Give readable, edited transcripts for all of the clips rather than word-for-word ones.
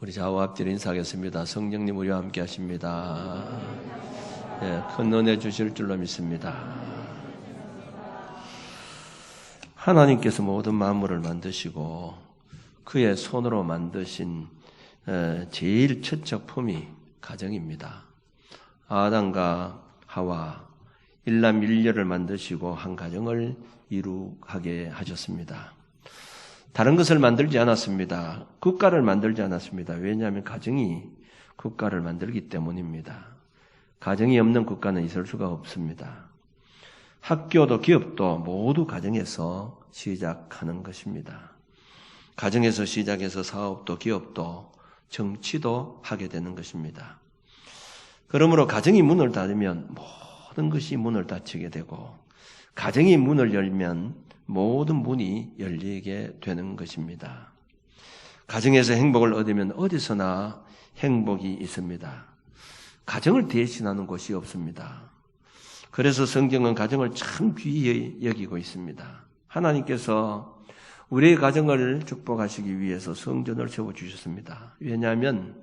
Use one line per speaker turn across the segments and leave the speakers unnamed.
우리 좌우 앞뒤로 인사하겠습니다. 성령님 우리와 함께 하십니다. 큰 은혜 주실 줄로 믿습니다. 하나님께서 모든 만물을 만드시고 그의 손으로 만드신 제일 첫 작품이 가정입니다. 아담과 하와 일남 일녀를 만드시고 한 가정을 이루게 하셨습니다. 다른 것을 만들지 않았습니다. 국가를 만들지 않았습니다. 왜냐하면 가정이 국가를 만들기 때문입니다. 가정이 없는 국가는 있을 수가 없습니다. 학교도 기업도 모두 가정에서 시작하는 것입니다. 가정에서 시작해서 사업도 기업도 정치도 하게 되는 것입니다. 그러므로 가정이 문을 닫으면 모든 것이 문을 닫히게 되고 가정이 문을 열면 모든 문이 열리게 되는 것입니다. 가정에서 행복을 얻으면 어디서나 행복이 있습니다. 가정을 대신하는 곳이 없습니다. 그래서 성경은 가정을 참 귀히 여기고 있습니다. 하나님께서 우리의 가정을 축복하시기 위해서 성전을 세워주셨습니다. 왜냐하면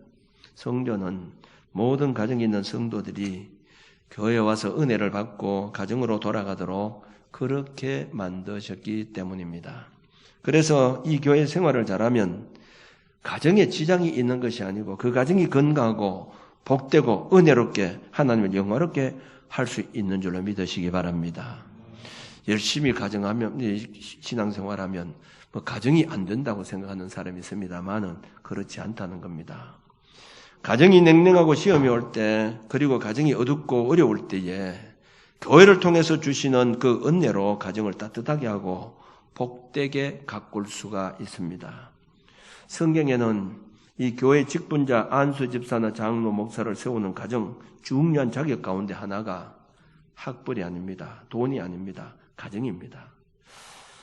성전은 모든 가정에 있는 성도들이 교회에 와서 은혜를 받고 가정으로 돌아가도록 그렇게 만드셨기 때문입니다. 그래서 이 교회 생활을 잘하면 가정에 지장이 있는 것이 아니고 그 가정이 건강하고 복되고 은혜롭게 하나님을 영화롭게 할 수 있는 줄로 믿으시기 바랍니다. 열심히 가정하면 신앙생활하면 가정이 안 된다고 생각하는 사람이 있습니다만은 그렇지 않다는 겁니다. 가정이 냉랭하고 시험이 올 때 그리고 가정이 어둡고 어려울 때에 교회를 통해서 주시는 그 은혜로 가정을 따뜻하게 하고 복되게 가꿀 수가 있습니다. 성경에는 이 교회 직분자 안수 집사나 장로 목사를 세우는 가정 중요한 자격 가운데 하나가 학벌이 아닙니다. 돈이 아닙니다. 가정입니다.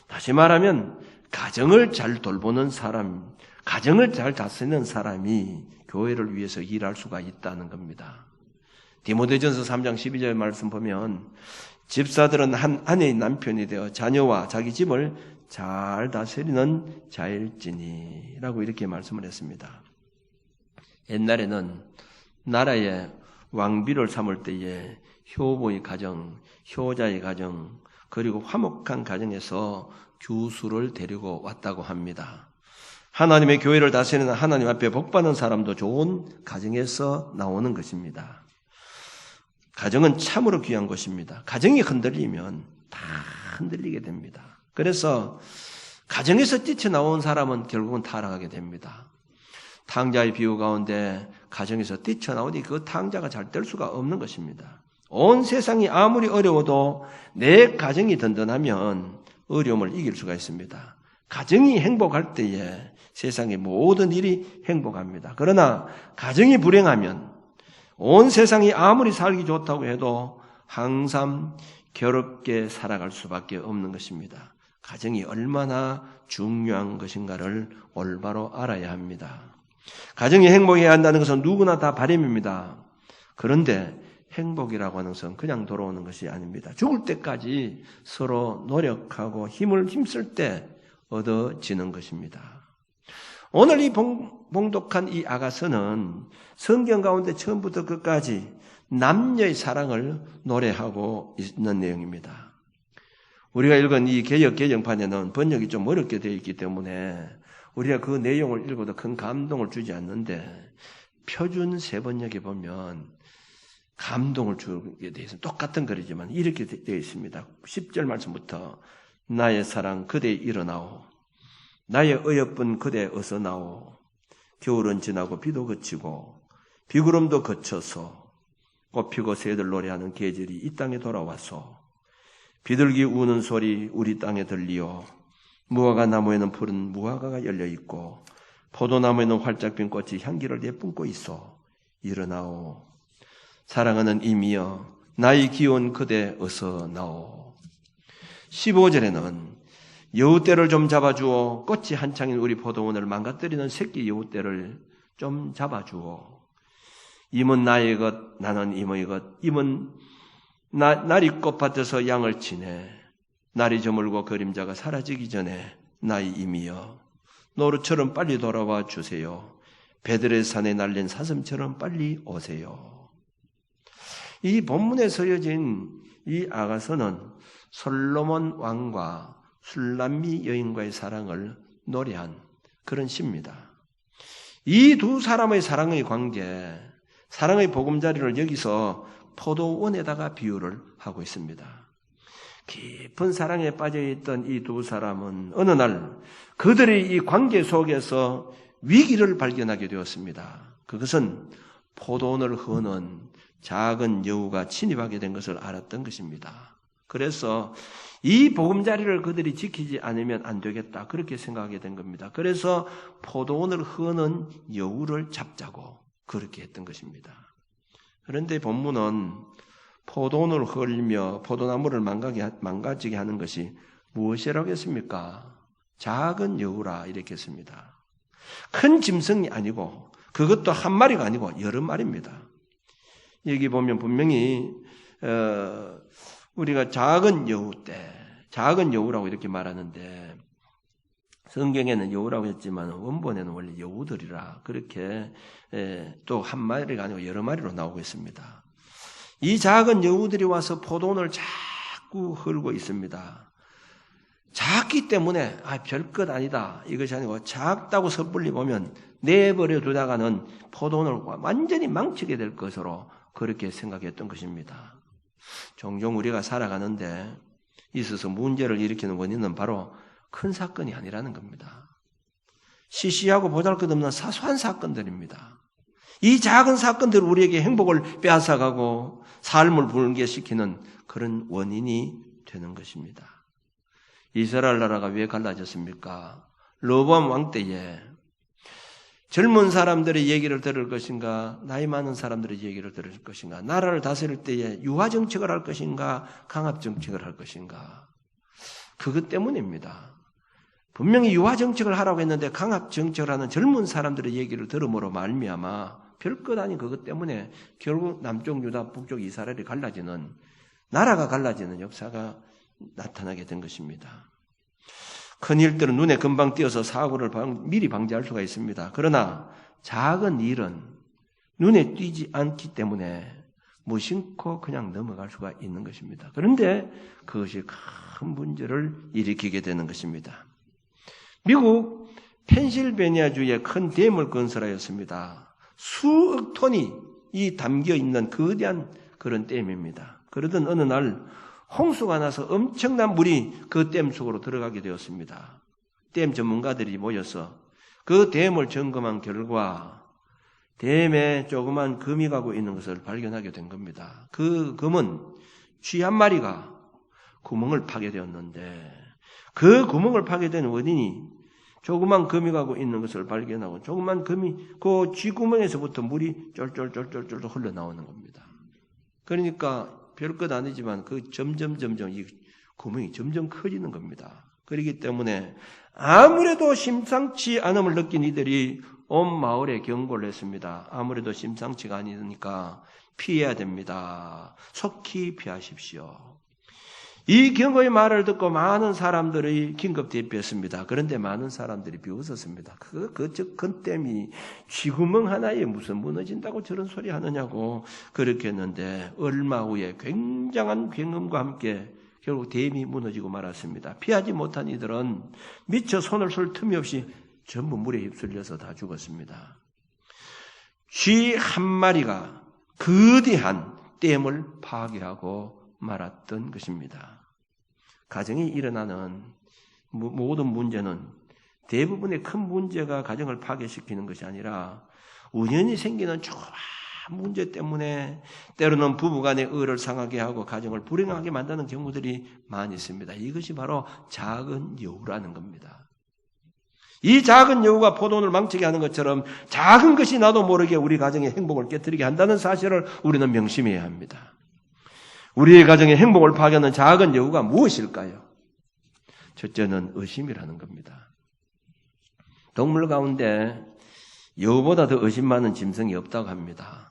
다시 말하면 가정을 잘 돌보는 사람, 가정을 잘 다스리는 사람이 교회를 위해서 일할 수가 있다는 겁니다. 디모데전서 3장 12절 말씀 보면 집사들은 한 아내의 남편이 되어 자녀와 자기 집을 잘 다스리는 자일지니 라고 이렇게 말씀을 했습니다. 옛날에는 나라의 왕비를 삼을 때에 효부의 가정, 효자의 가정, 그리고 화목한 가정에서 규수를 데리고 왔다고 합니다. 하나님의 교회를 다스리는 하나님 앞에 복받는 사람도 좋은 가정에서 나오는 것입니다. 가정은 참으로 귀한 것입니다. 가정이 흔들리면 다 흔들리게 됩니다. 그래서 가정에서 뛰쳐나온 사람은 결국은 타락하게 됩니다. 탕자의 비유 가운데 가정에서 뛰쳐나오니 그 탕자가 잘 될 수가 없는 것입니다. 온 세상이 아무리 어려워도 내 가정이 든든하면 어려움을 이길 수가 있습니다. 가정이 행복할 때에 세상의 모든 일이 행복합니다. 그러나 가정이 불행하면 온 세상이 아무리 살기 좋다고 해도 항상 괴롭게 살아갈 수밖에 없는 것입니다. 가정이 얼마나 중요한 것인가를 올바로 알아야 합니다. 가정이 행복해야 한다는 것은 누구나 다 바람입니다. 그런데 행복이라고 하는 것은 그냥 돌아오는 것이 아닙니다. 죽을 때까지 서로 노력하고 힘쓸 때 얻어지는 것입니다. 오늘 이 봉독한 이 아가서는 성경 가운데 처음부터 끝까지 남녀의 사랑을 노래하고 있는 내용입니다. 우리가 읽은 이 개역개정판에는 번역이 좀 어렵게 되어 있기 때문에 우리가 그 내용을 읽어도 큰 감동을 주지 않는데 표준 세번역에 보면 감동을 주게 되어 있습니다. 똑같은 글이지만 이렇게 되어 있습니다. 10절 말씀부터 나의 사랑 그대 일어나오 나의 어여쁜 그대 어서 나오 겨울은 지나고 비도 그치고 비구름도 그쳐서 꽃피고 새들 노래하는 계절이 이 땅에 돌아와서 비둘기 우는 소리 우리 땅에 들리오 무화과 나무에는 푸른 무화과가 열려있고 포도나무에는 활짝 핀 꽃이 향기를 내뿜고 있어 일어나오 사랑하는 이미여 나의 귀여운 그대 어서 나오 15절에는 여우떼를 좀 잡아주어 꽃이 한창인 우리 포도원을 망가뜨리는 새끼 여우떼를 좀 잡아주어 임은 나의 것 나는 임의 것 임은 날이 꽃밭에서 양을 치네 날이 저물고 그림자가 사라지기 전에 나의 임이여 노루처럼 빨리 돌아와 주세요 베들레산에 날린 사슴처럼 빨리 오세요. 이 본문에 서여진 이 아가서는 솔로몬 왕과 술람미 여인과의 사랑을 노래한 그런 시입니다. 이 두 사람의 사랑의 관계, 사랑의 보금자리를 여기서 포도원에다가 비유를 하고 있습니다. 깊은 사랑에 빠져있던 이 두 사람은 어느 날 그들의 이 관계 속에서 위기를 발견하게 되었습니다. 그것은 포도원을 허는 작은 여우가 침입하게 된 것을 알았던 것입니다. 그래서 이 보금자리를 그들이 지키지 않으면 안 되겠다, 그렇게 생각하게 된 겁니다. 그래서 포도원을 허는 여우를 잡자고 그렇게 했던 것입니다. 그런데 본문은 포도원을 헐며 포도나무를 망가지게 하는 것이 무엇이라고 했습니까? 작은 여우라 이렇게 했습니다. 큰 짐승이 아니고 그것도 한 마리가 아니고 여러 마리입니다. 여기 보면 분명히 우리가 작은 여우라고 이렇게 말하는데 성경에는 여우라고 했지만 원본에는 원래 여우들이라 그렇게 또 한 마리가 아니고 여러 마리로 나오고 있습니다. 이 작은 여우들이 와서 포도원을 자꾸 헐고 있습니다. 작기 때문에 별것 아니다 이것이 아니고 작다고 섣불리 보면 내버려 두다가는 포도원을 완전히 망치게 될 것으로 그렇게 생각했던 것입니다. 종종 우리가 살아가는데 있어서 문제를 일으키는 원인은 바로 큰 사건이 아니라는 겁니다. 시시하고 보잘것없는 사소한 사건들입니다. 이 작은 사건들이 우리에게 행복을 빼앗아가고 삶을 붕괴시키는 그런 원인이 되는 것입니다. 이스라엘 나라가 왜 갈라졌습니까? 르호보암 왕 때에 젊은 사람들의 얘기를 들을 것인가, 나이 많은 사람들의 얘기를 들을 것인가, 나라를 다스릴 때에 유화 정책을 할 것인가, 강압 정책을 할 것인가, 그것 때문입니다. 분명히 유화 정책을 하라고 했는데 강압 정책을 하는 젊은 사람들의 얘기를 들음으로 말미암아 별것 아닌 그것 때문에 결국 남쪽 유다, 북쪽 이스라엘이 갈라지는, 나라가 갈라지는 역사가 나타나게 된 것입니다. 큰 일들은 눈에 금방 띄어서 사고를 미리 방지할 수가 있습니다. 그러나 작은 일은 눈에 띄지 않기 때문에 무심코 그냥 넘어갈 수가 있는 것입니다. 그런데 그것이 큰 문제를 일으키게 되는 것입니다. 미국 펜실베니아주에 큰 댐을 건설하였습니다. 수억 톤이 이 담겨 있는 거대한 그런 댐입니다. 그러던 어느 날 홍수가 나서 엄청난 물이 그 댐 속으로 들어가게 되었습니다. 댐 전문가들이 모여서 그 댐을 점검한 결과 댐에 조그만 금이 가고 있는 것을 발견하게 된 겁니다. 그 금은 쥐 한 마리가 구멍을 파게 되었는데 그 구멍을 파게 된 원인이 조그만 금이 가고 있는 것을 발견하고 조그만 금이 그 쥐 구멍에서부터 물이 쫄쫄쫄쫄쫄 흘러나오는 겁니다. 그러니까 별것 아니지만 그 점점 이 구멍이 점점 커지는 겁니다. 그렇기 때문에 아무래도 심상치 않음을 느낀 이들이 온 마을에 경고를 했습니다. 아무래도 심상치가 아니니까 피해야 됩니다. 속히 피하십시오. 이 경고의 말을 듣고 많은 사람들이 긴급 대피했습니다. 그런데 많은 사람들이 비웃었습니다. 큰 댐이 쥐구멍 하나에 무슨 무너진다고 저런 소리 하느냐고 그렇게 했는데 얼마 후에 굉장한 굉음과 함께 결국 댐이 무너지고 말았습니다. 피하지 못한 이들은 미처 손을 쓸 틈이 없이 전부 물에 휩쓸려서 다 죽었습니다. 쥐 한 마리가 거대한 댐을 파괴하고 말았던 것입니다. 가정이 일어나는 모든 문제는 대부분의 큰 문제가 가정을 파괴시키는 것이 아니라 우연히 생기는 조그만 문제 때문에 때로는 부부간의 의를 상하게 하고 가정을 불행하게 만드는 경우들이 많이 있습니다. 이것이 바로 작은 여우라는 겁니다. 이 작은 여우가 포도원을 망치게 하는 것처럼 작은 것이 나도 모르게 우리 가정의 행복을 깨뜨리게 한다는 사실을 우리는 명심해야 합니다. 우리의 가정의 행복을 파괴하는 작은 여우가 무엇일까요? 첫째는 의심이라는 겁니다. 동물 가운데 여우보다 더 의심 많은 짐승이 없다고 합니다.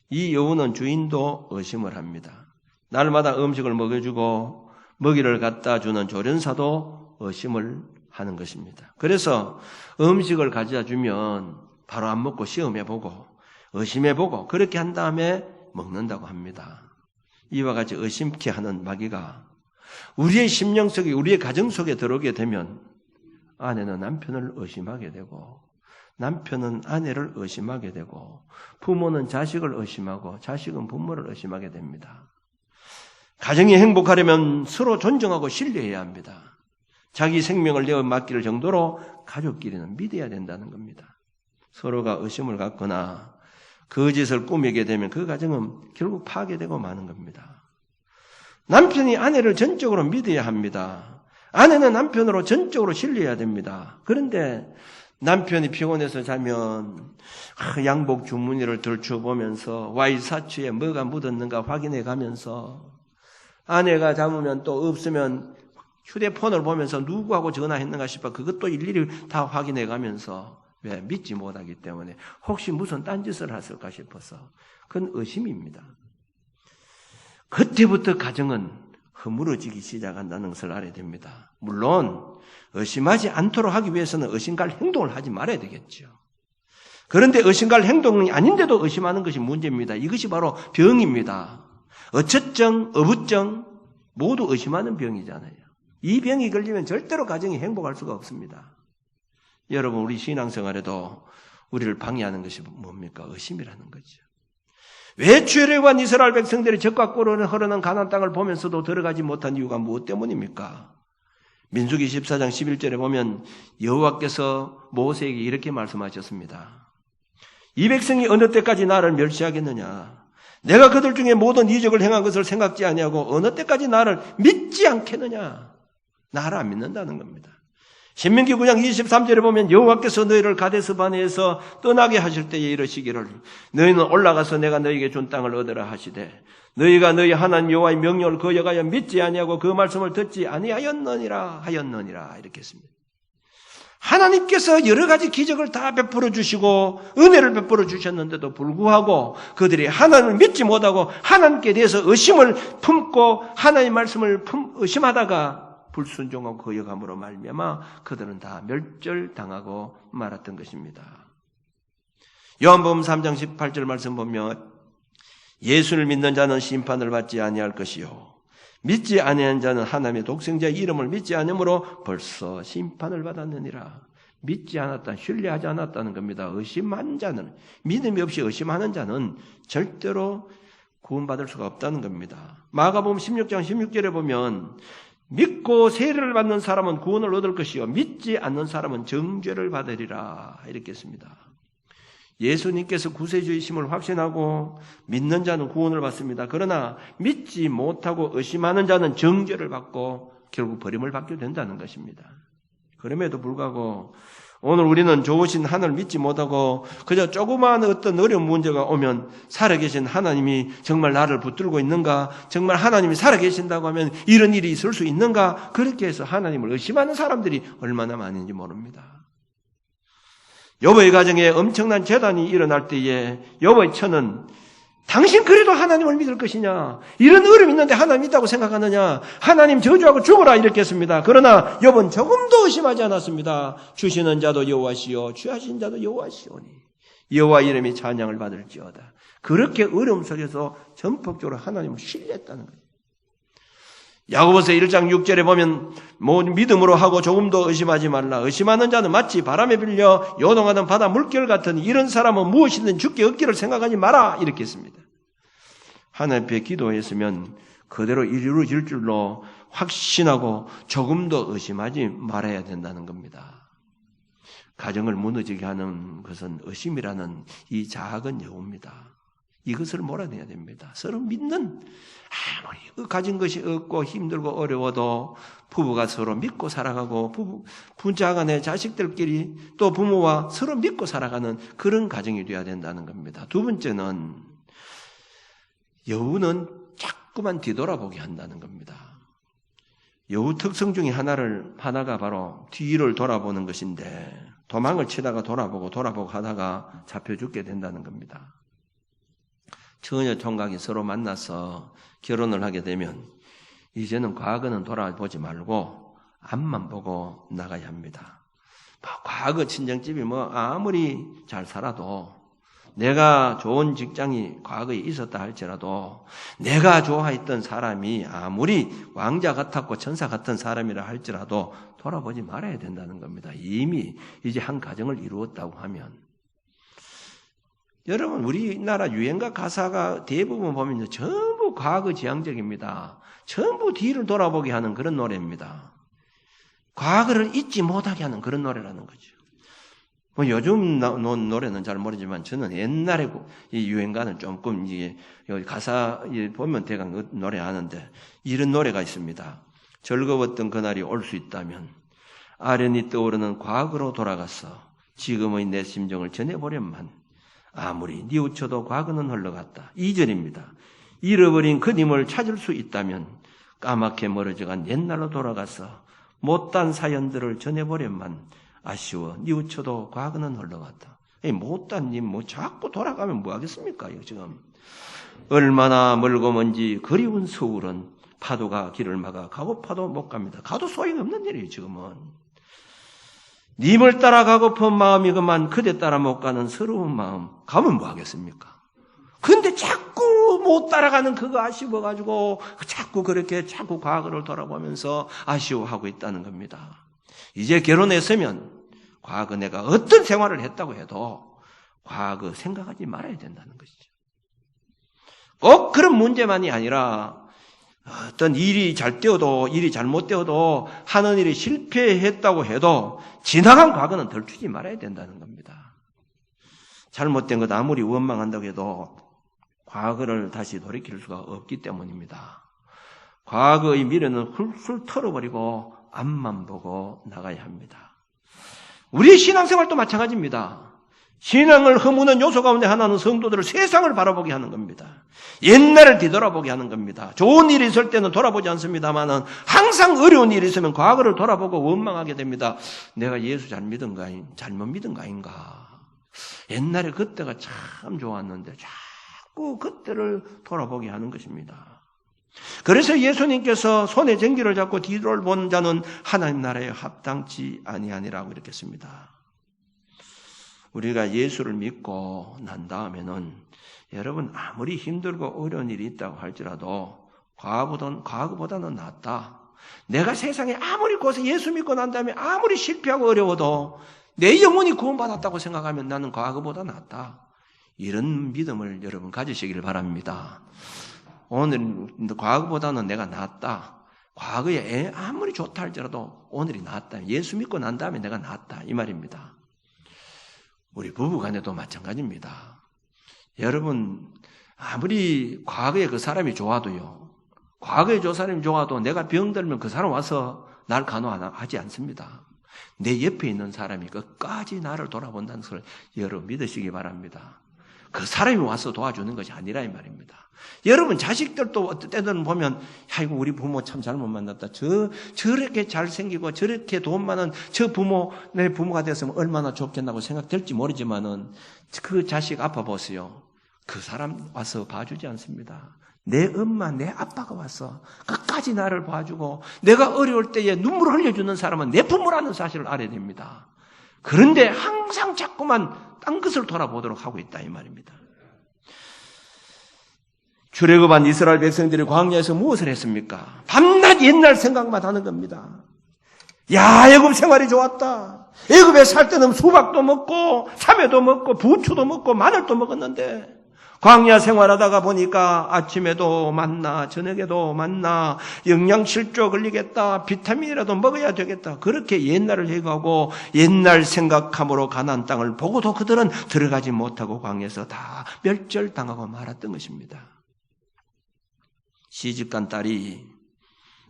이 여우는 주인도 의심을 합니다. 날마다 음식을 먹여주고 먹이를 갖다 주는 조련사도 의심을 하는 것입니다. 그래서 음식을 가져다 주면 바로 안 먹고 시험해보고 의심해보고 그렇게 한 다음에 먹는다고 합니다. 이와 같이 의심케 하는 마귀가 우리의 심령 속에, 우리의 가정 속에 들어오게 되면 아내는 남편을 의심하게 되고 남편은 아내를 의심하게 되고 부모는 자식을 의심하고 자식은 부모를 의심하게 됩니다. 가정이 행복하려면 서로 존중하고 신뢰해야 합니다. 자기 생명을 내어 맡길 정도로 가족끼리는 믿어야 된다는 겁니다. 서로가 의심을 갖거나 거짓을 꾸미게 되면 그 가정은 결국 파괴되고 마는 겁니다. 남편이 아내를 전적으로 믿어야 합니다. 아내는 남편으로 전적으로 신뢰해야 됩니다. 그런데 남편이 피곤해서 자면 양복 주머니를 들춰보면서 와이사추에 뭐가 묻었는가 확인해 가면서 아내가 잡으면 또 없으면 휴대폰을 보면서 누구하고 전화했는가 싶어 그것도 일일이 다 확인해 가면서 왜? 믿지 못하기 때문에 혹시 무슨 딴짓을 했을까 싶어서 그건 의심입니다. 그때부터 가정은 허물어지기 시작한다는 것을 알아야 됩니다. 물론 의심하지 않도록 하기 위해서는 의심갈 행동을 하지 말아야 되겠죠. 그런데 의심갈 행동이 아닌데도 의심하는 것이 문제입니다. 이것이 바로 병입니다. 어처증, 어부증 모두 의심하는 병이잖아요. 이 병이 걸리면 절대로 가정이 행복할 수가 없습니다. 여러분 우리 신앙생활에도 우리를 방해하는 것이 뭡니까? 의심이라는 거죠. 왜 출애굽한 이스라엘 백성들이 적과 꿀을 흐르는 가나안 땅을 보면서도 들어가지 못한 이유가 무엇 때문입니까? 민수기 14장 11절에 보면 여호와께서 모세에게 이렇게 말씀하셨습니다. 이 백성이 어느 때까지 나를 멸시하겠느냐? 내가 그들 중에 모든 이적을 행한 것을 생각지 아니하고 어느 때까지 나를 믿지 않겠느냐? 나를 안 믿는다는 겁니다. 신명기 9장 23절에 보면 여호와께서 너희를 가데스 바네에서 떠나게 하실 때에 이르시기를 너희는 올라가서 내가 너희에게 준 땅을 얻으라 하시되 너희가 너희 하나님 여호와의 명령을 거역하여 믿지 아니하고 그 말씀을 듣지 아니하였느니라 이렇게 했습니다. 하나님께서 여러 가지 기적을 다 베풀어 주시고 은혜를 베풀어 주셨는데도 불구하고 그들이 하나님을 믿지 못하고 하나님께 대해서 의심을 품고 하나님의 말씀을 의심하다가 불순종하고 거역함으로 말미암아 그들은 다 멸절당하고 말았던 것입니다. 요한복음 3장 18절 말씀 보면 예수를 믿는 자는 심판을 받지 아니할 것이요 믿지 아니한 자는 하나님의 독생자의 이름을 믿지 않으므로 벌써 심판을 받았느니라. 믿지 않았다, 신뢰하지 않았다는 겁니다. 의심한 자는, 믿음이 없이 의심하는 자는 절대로 구원받을 수가 없다는 겁니다. 마가복음 16장 16절에 보면 믿고 세례를 받는 사람은 구원을 얻을 것이요 믿지 않는 사람은 정죄를 받으리라 이렇게 했습니다. 예수님께서 구세주이심을 확신하고 믿는 자는 구원을 받습니다. 그러나 믿지 못하고 의심하는 자는 정죄를 받고 결국 버림을 받게 된다는 것입니다. 그럼에도 불구하고 오늘 우리는 좋으신 하나님을 믿지 못하고 그저 조그마한 어떤 어려운 문제가 오면 살아계신 하나님이 정말 나를 붙들고 있는가? 정말 하나님이 살아계신다고 하면 이런 일이 있을 수 있는가? 그렇게 해서 하나님을 의심하는 사람들이 얼마나 많은지 모릅니다. 여보의 가정에 엄청난 재단이 일어날 때에 여보의 처는 당신 그래도 하나님을 믿을 것이냐? 이런 어려움이 있는데 하나님 있다고 생각하느냐? 하나님 저주하고 죽어라 이렇게 했습니다. 그러나 여보는 조금도 의심하지 않았습니다. 주시는 자도 여호와시요 취하신 자도 여호와시오니 여호와 이름이 찬양을 받을지어다. 그렇게 어려움 속에서 전폭적으로 하나님을 신뢰했다는 거예요. 야고보서 1장 6절에 보면 믿음으로 하고 조금도 의심하지 말라. 의심하는 자는 마치 바람에 빌려 요동하던 바다 물결 같은 이런 사람은 무엇이든 죽게 얻기를 생각하지 마라 이렇게 했습니다. 하나님 앞에 기도했으면 그대로 이루어질 줄로 확신하고 조금도 의심하지 말아야 된다는 겁니다. 가정을 무너지게 하는 것은 의심이라는 이 작은 여우입니다. 이것을 몰아내야 됩니다. 서로 믿는 아무리 가진 것이 없고 힘들고 어려워도 부부가 서로 믿고 살아가고 부자간의 자식들끼리 또 부모와 서로 믿고 살아가는 그런 가정이 되어야 된다는 겁니다. 두 번째는 여우는 자꾸만 뒤돌아보게 한다는 겁니다. 여우 특성 중에 하나가 바로 뒤를 돌아보는 것인데 도망을 치다가 돌아보고 하다가 잡혀 죽게 된다는 겁니다. 처녀 총각이 서로 만나서 결혼을 하게 되면 이제는 과거는 돌아보지 말고 앞만 보고 나가야 합니다. 과거 친정집이 아무리 잘 살아도, 내가 좋은 직장이 과거에 있었다 할지라도, 내가 좋아했던 사람이 아무리 왕자 같았고 천사 같은 사람이라 할지라도 돌아보지 말아야 된다는 겁니다. 이미 이제 한 가정을 이루었다고 하면. 여러분, 우리나라 유행가 가사가 대부분 보면 전부 과거 지향적입니다. 전부 뒤를 돌아보게 하는 그런 노래입니다. 과거를 잊지 못하게 하는 그런 노래라는 거죠. 요즘 나온 노래는 잘 모르지만 저는 옛날에 이 유행가는 조금 여기 가사 보면 대강 노래 아는데 이런 노래가 있습니다. 즐거웠던 그날이 올 수 있다면 아련히 떠오르는 과거로 돌아가서 지금의 내 심정을 전해보련만. 아무리 뉘우쳐도 과거는 흘러갔다. 2절입니다. 잃어버린 그 님을 찾을 수 있다면 까맣게 멀어져간 옛날로 돌아가서 못단 사연들을 전해보련만. 아쉬워 뉘우쳐도 과거는 흘러갔다. 못단 님 자꾸 돌아가면 뭐 하겠습니까? 지금 얼마나 멀고 먼지 그리운 서울은 파도가 길을 막아 가고파도 못 갑니다. 가도 소용없는 일이에요. 지금은 님을 따라가고픈 마음이 그만 그대 따라 못 가는 서러운 마음. 가면 뭐 하겠습니까? 근데 자꾸 못 따라가는 그거 아쉬워가지고 자꾸 과거를 돌아보면서 아쉬워하고 있다는 겁니다. 이제 결혼했으면 과거 내가 어떤 생활을 했다고 해도 과거 생각하지 말아야 된다는 것이죠. 꼭 그런 문제만이 아니라 어떤 일이 잘 되어도 일이 잘못되어도 하는 일이 실패했다고 해도 지나간 과거는 덜추지 말아야 된다는 겁니다. 잘못된 것 아무리 원망한다고 해도 과거를 다시 돌이킬 수가 없기 때문입니다. 과거의 미래는 훌훌 털어버리고 앞만 보고 나가야 합니다. 우리의 신앙생활도 마찬가지입니다. 신앙을 허무는 요소 가운데 하나는 성도들을 세상을 바라보게 하는 겁니다. 옛날을 뒤돌아보게 하는 겁니다. 좋은 일이 있을 때는 돌아보지 않습니다만은 항상 어려운 일이 있으면 과거를 돌아보고 원망하게 됩니다. 내가 예수 잘못 믿은 거 아닌가. 옛날에 그때가 참 좋았는데 자꾸 그때를 돌아보게 하는 것입니다. 그래서 예수님께서 손에 쟁기를 잡고 뒤를 본 자는 하나님 나라에 합당치 아니하니라고 이렇게 했습니다. 우리가 예수를 믿고 난 다음에는 여러분 아무리 힘들고 어려운 일이 있다고 할지라도 과거보다는 낫다. 내가 세상에 아무리 고생 예수 믿고 난 다음에 아무리 실패하고 어려워도 내 영혼이 구원받았다고 생각하면 나는 과거보다 낫다. 이런 믿음을 여러분 가지시기를 바랍니다. 오늘 과거보다는 내가 낫다. 과거에 아무리 좋다 할지라도 오늘이 낫다. 예수 믿고 난 다음에 내가 낫다. 이 말입니다. 우리 부부간에도 마찬가지입니다. 여러분 아무리 과거에 그 사람이 좋아도요. 과거에 저 사람이 좋아도 내가 병들면 그 사람 와서 날 간호하지 않습니다. 내 옆에 있는 사람이 끝까지 나를 돌아본다는 것을 여러분 믿으시기 바랍니다. 그 사람이 와서 도와주는 것이 아니라 이 말입니다. 여러분 자식들도 어떤 때는 보면 아이고 우리 부모 참 잘못 만났다. 저렇게 잘생기고 저렇게 돈 많은 저 부모 내 부모가 됐으면 얼마나 좋겠나고 생각될지 모르지만은 그 자식 아파 보세요. 그 사람 와서 봐주지 않습니다. 내 엄마 내 아빠가 와서 끝까지 나를 봐주고 내가 어려울 때에 눈물을 흘려주는 사람은 내 부모라는 사실을 알아야 됩니다. 그런데 항상 자꾸만 딴 것을 돌아보도록 하고 있다 이 말입니다. 출애굽한 이스라엘 백성들이 광야에서 무엇을 했습니까? 밤낮 옛날 생각만 하는 겁니다. 야, 애굽 생활이 좋았다. 애굽에 살 때는 수박도 먹고 참외도 먹고 부추도 먹고 마늘도 먹었는데 광야 생활하다가 보니까 아침에도 만나 저녁에도 만나 영양실조 걸리겠다. 비타민이라도 먹어야 되겠다. 그렇게 옛날을 해가고 옛날 생각함으로 가나안 땅을 보고도 그들은 들어가지 못하고 광야에서 다 멸절당하고 말았던 것입니다. 시집간 딸이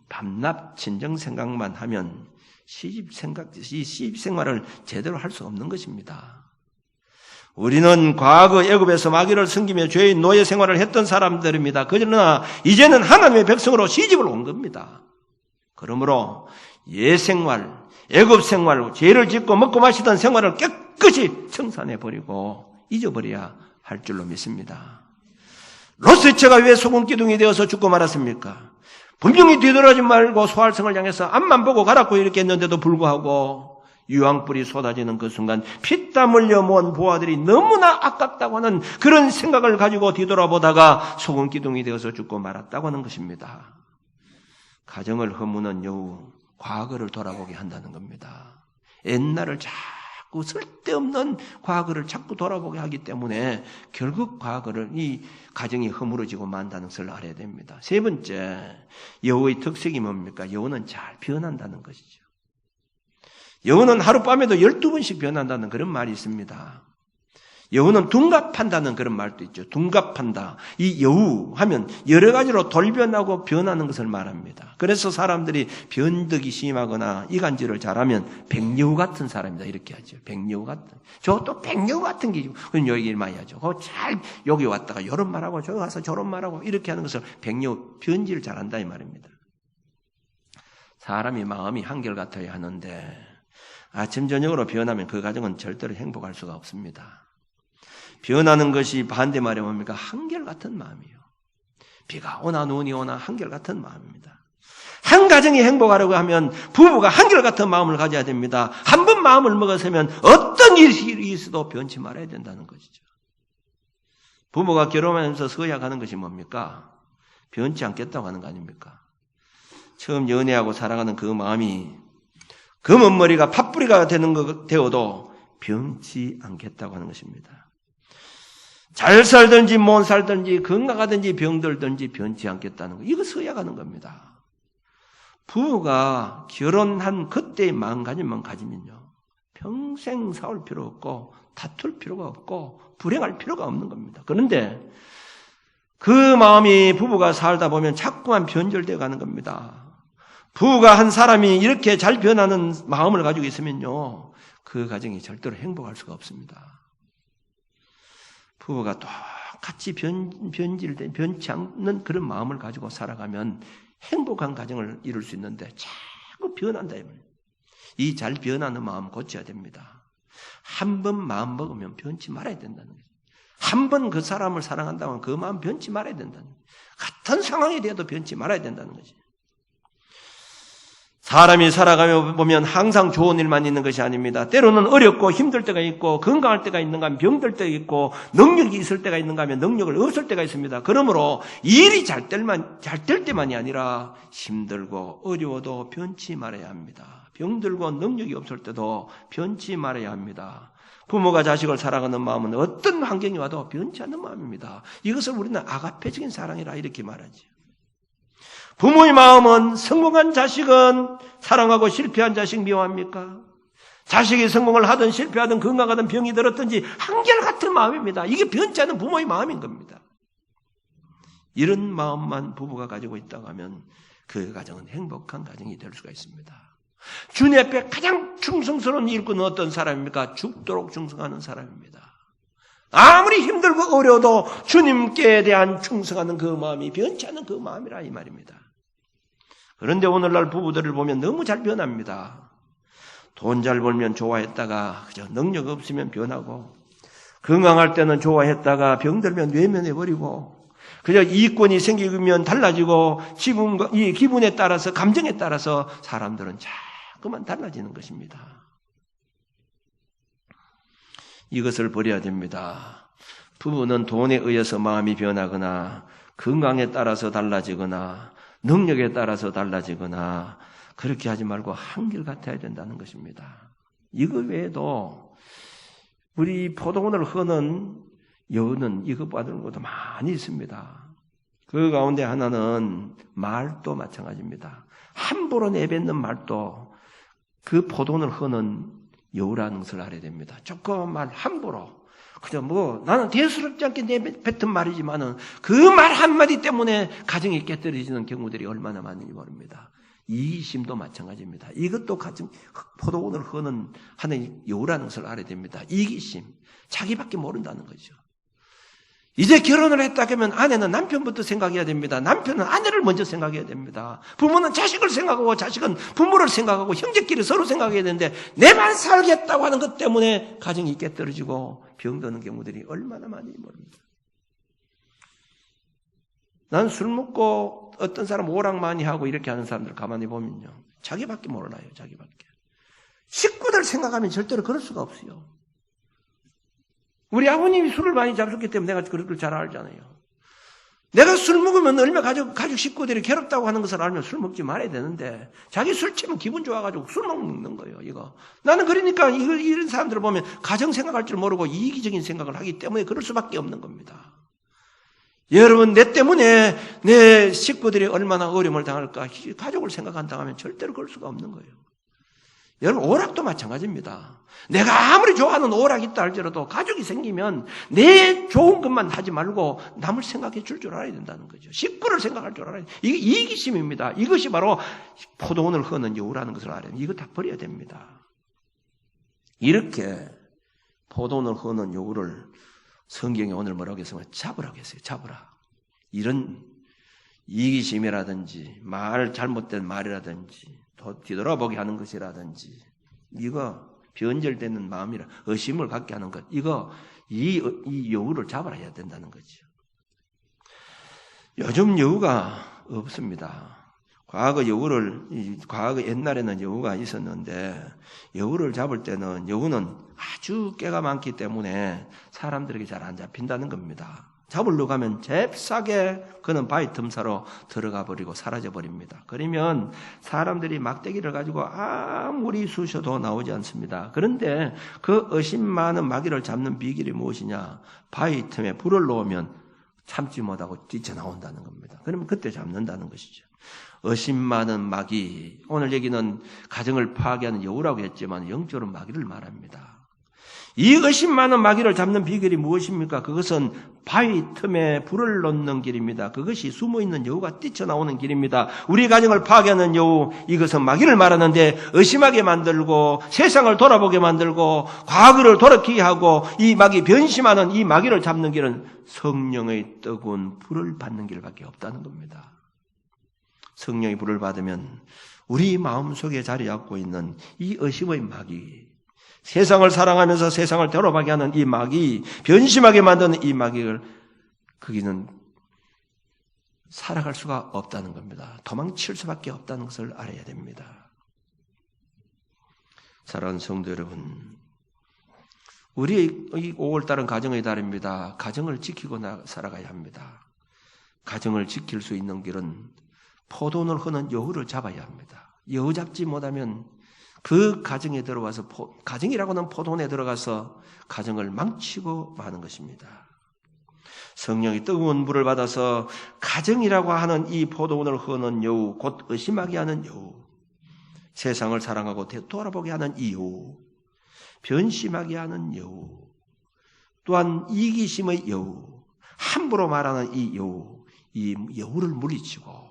밤낮 친정 생각만 하면 시집 생활을 제대로 할 수 없는 것입니다. 우리는 과거 애굽에서 마귀를 섬기며 죄의 노예 생활을 했던 사람들입니다. 그러나 이제는 하나님의 백성으로 시집을 온 겁니다. 그러므로 옛생활, 애굽 생활, 죄를 짓고 먹고 마시던 생활을 깨끗이 청산해버리고 잊어버려야 할 줄로 믿습니다. 롯세처가 왜 소금 기둥이 되어서 죽고 말았습니까? 분명히 뒤돌아지 말고 소활성을 향해서 앞만 보고 가라고 이렇게 했는데도 불구하고 유황불이 쏟아지는 그 순간 피땀 흘려 모은 부하들이 너무나 아깝다고 하는 그런 생각을 가지고 뒤돌아보다가 소금 기둥이 되어서 죽고 말았다고 하는 것입니다. 가정을 허무는 여우, 과거를 돌아보게 한다는 겁니다. 옛날을 자꾸 쓸데없는 과거를 자꾸 돌아보게 하기 때문에 결국 과거를 이 가정이 허물어지고 만다는 것을 알아야 됩니다. 세 번째, 여우의 특색이 뭡니까? 여우는 잘 변한다는 것이죠. 여우는 하룻밤에도 12번씩 변한다는 그런 말이 있습니다. 여우는 둔갑한다는 그런 말도 있죠. 둔갑한다. 이 여우 하면 여러 가지로 돌변하고 변하는 것을 말합니다. 그래서 사람들이 변덕이 심하거나 이간질을 잘하면 백여우 같은 사람이다 이렇게 하죠. 백여우 같은. 저또 백여우 같은 게 그건 요 얘기를 많이 하죠. 잘 여기 왔다가 이런 말하고 저기 가서 저런 말하고 이렇게 하는 것을 백여우 변질을 잘한다 이 말입니다. 사람이 마음이 한결같아야 하는데 아침 저녁으로 변하면 그 가정은 절대로 행복할 수가 없습니다. 변하는 것이 반대 말이 뭡니까? 한결같은 마음이에요. 비가 오나 눈이 오나 한결같은 마음입니다. 한 가정이 행복하려고 하면 부부가 한결같은 마음을 가져야 됩니다. 한 번 마음을 먹었으면 어떤 일이 있어도 변치 말아야 된다는 것이죠. 부부가 결혼하면서 서약하는 것이 뭡니까? 변치 않겠다고 하는 거 아닙니까? 처음 연애하고 살아가는 그 마음이 그 먼머리가 팥뿌리가 되어도 변치 않겠다고 하는 것입니다. 잘 살든지 못 살든지 건강하든지 병들든지 변치 않겠다는 거. 이거 서약하는 겁니다. 부부가 결혼한 그때의 마음가짐만 가지면요. 평생 싸울 필요 없고 다툴 필요가 없고 불행할 필요가 없는 겁니다. 그런데 그 마음이 부부가 살다 보면 자꾸만 변절되어 가는 겁니다. 부부가 한 사람이 이렇게 잘 변하는 마음을 가지고 있으면요. 그 가정이 절대로 행복할 수가 없습니다. 부부가 똑같이 변치 않는 그런 마음을 가지고 살아가면 행복한 가정을 이룰 수 있는데 자꾸 변한다. 이 잘 변하는 마음 고쳐야 됩니다. 한 번 마음 먹으면 변치 말아야 된다는 거죠. 한 번 그 사람을 사랑한다면 그 마음 변치 말아야 된다는 거죠. 같은 상황이 돼도 변치 말아야 된다는 거죠. 사람이 살아가며 보면 항상 좋은 일만 있는 것이 아닙니다. 때로는 어렵고 힘들 때가 있고 건강할 때가 있는가 하면 병들 때가 있고 능력이 있을 때가 있는가 하면 능력을 없을 때가 있습니다. 그러므로 일이 잘 될 때만이 아니라 힘들고 어려워도 변치 말아야 합니다. 병들고 능력이 없을 때도 변치 말아야 합니다. 부모가 자식을 사랑하는 마음은 어떤 환경이 와도 변치 않는 마음입니다. 이것을 우리는 아가페적인 사랑이라 이렇게 말하죠. 부모의 마음은 성공한 자식은 사랑하고 실패한 자식 미워합니까? 자식이 성공을 하든 실패하든 건강하든 병이 들었든지 한결같은 마음입니다. 이게 변치 않는 부모의 마음인 겁니다. 이런 마음만 부부가 가지고 있다고 하면 그 가정은 행복한 가정이 될 수가 있습니다. 주님 앞에 가장 충성스러운 일꾼은 어떤 사람입니까? 죽도록 충성하는 사람입니다. 아무리 힘들고 어려워도 주님께 대한 충성하는 그 마음이 변치 않는 그 마음이라 이 말입니다. 그런데 오늘날 부부들을 보면 너무 잘 변합니다. 돈 잘 벌면 좋아했다가 그저 능력 없으면 변하고 건강할 때는 좋아했다가 병들면 외면해버리고 그저 이익권이 생기면 달라지고 이 기분에 따라서 감정에 따라서 사람들은 자꾸만 달라지는 것입니다. 이것을 버려야 됩니다. 부부는 돈에 의해서 마음이 변하거나 건강에 따라서 달라지거나 능력에 따라서 달라지거나 그렇게 하지 말고 한결같아야 된다는 것입니다. 이거 외에도 우리 포도원을 허는 여우는 이것 받는 것도 많이 있습니다. 그 가운데 하나는 말도 마찬가지입니다. 함부로 내뱉는 말도 그 포도원을 허는 여우라는 것을 알아야 됩니다. 조그만 말 함부로 그냥 나는 대수롭지 않게 내뱉은 말이지만은 그 말 한마디 때문에 가정이 깨뜨려지는 경우들이 얼마나 많은지 모릅니다. 이기심도 마찬가지입니다. 이것도 가정 포도원을 허는 하나의 여우라는 것을 알아야 됩니다. 이기심, 자기밖에 모른다는 거죠. 이제 결혼을 했다 그러면 아내는 남편부터 생각해야 됩니다. 남편은 아내를 먼저 생각해야 됩니다. 부모는 자식을 생각하고 자식은 부모를 생각하고 형제끼리 서로 생각해야 되는데 내만 살겠다고 하는 것 때문에 가정이 깨떨어지고 병드는 경우들이 얼마나 많은지 모릅니다. 난 술 먹고 어떤 사람 오락 많이 하고 이렇게 하는 사람들 가만히 보면요. 자기밖에 몰라요. 자기밖에. 식구들 생각하면 절대로 그럴 수가 없어요. 우리 아버님이 술을 많이 잡수기 때문에 내가 그걸 잘 알잖아요. 내가 술 먹으면 얼마나 가족 식구들이 괴롭다고 하는 것을 알면 술 먹지 말아야 되는데 자기 술 취하면 기분 좋아가지고 술 먹는 거예요. 이거 나는 그러니까 이런 사람들을 보면 가정 생각할 줄 모르고 이기적인 생각을 하기 때문에 그럴 수밖에 없는 겁니다. 여러분 내 때문에 내 식구들이 얼마나 어려움을 당할까 가족을 생각한다고 하면 절대로 그럴 수가 없는 거예요. 여러분 오락도 마찬가지입니다. 내가 아무리 좋아하는 오락이 있다 할지라도 가족이 생기면 내 좋은 것만 하지 말고 남을 생각해 줄 알아야 된다는 거죠. 식구를 생각할 줄 알아야 돼요. 이게 이기심입니다. 이것이 바로 포도원을 허는 여우라는 것을 알아야 돼요. 이거 다 버려야 됩니다. 이렇게 포도원을 허는 여우를 성경에 오늘 뭐라고 했어요? 잡으라고 했어요. 잡으라. 이런 이기심이라든지 잘못된 말이라든지 뒤돌아보게 하는 것이라든지 이거 변절되는 마음이라 의심을 갖게 하는 것 이 여우를 잡아야 해야 된다는 거죠. 요즘 여우가 없습니다. 과거 옛날에는 여우가 있었는데 여우를 잡을 때는 여우는 아주 깨가 많기 때문에 사람들에게 잘 안 잡힌다는 겁니다. 잡으려고 하면 잽싸게 그는 바위 틈사로 들어가 버리고 사라져 버립니다. 그러면 사람들이 막대기를 가지고 아무리 쑤셔도 나오지 않습니다. 그런데 그 의심 많은 마귀를 잡는 비결이 무엇이냐? 바위 틈에 불을 놓으면 참지 못하고 뛰쳐나온다는 겁니다. 그러면 그때 잡는다는 것이죠. 의심 많은 마귀, 오늘 얘기는 가정을 파괴하는 여우라고 했지만 영적으로 마귀를 말합니다. 이 의심 많은 마귀를 잡는 비결이 무엇입니까? 그것은 바위 틈에 불을 놓는 길입니다. 그것이 숨어있는 여우가 뛰쳐나오는 길입니다. 우리 가정을 파괴하는 여우, 이것은 마귀를 말하는데 의심하게 만들고 세상을 돌아보게 만들고 과거를 돌이키게 하고 이 마귀 변심하는 이 마귀를 잡는 길은 성령의 뜨거운 불을 받는 길밖에 없다는 겁니다. 성령의 불을 받으면 우리 마음속에 자리 잡고 있는 이 의심의 마귀, 세상을 사랑하면서 세상을 대로하게 하는 이 마귀, 변심하게 만드는 이 마귀를 거기는 살아갈 수가 없다는 겁니다. 도망칠 수밖에 없다는 것을 알아야 됩니다. 사랑하는 성도 여러분, 우리 5월달은 가정의 달입니다. 가정을 지키고 살아가야 합니다. 가정을 지킬 수 있는 길은 포도원을 허는 여우를 잡아야 합니다. 여우 잡지 못하면 그 가정에 들어와서 가정이라고 하는 포도원에 들어가서 가정을 망치고 마는 것입니다. 성령이 뜨거운 불을 받아서 가정이라고 하는 이 포도원을 허는 여우, 곧 의심하게 하는 여우, 세상을 사랑하고 돌아보게 하는 이 여우, 변심하게 하는 여우, 또한 이기심의 여우, 함부로 말하는 이 여우를 물리치고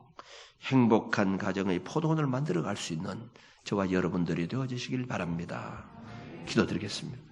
행복한 가정의 포도원을 만들어갈 수 있는 저와 여러분들이 되어주시길 바랍니다. 기도드리겠습니다.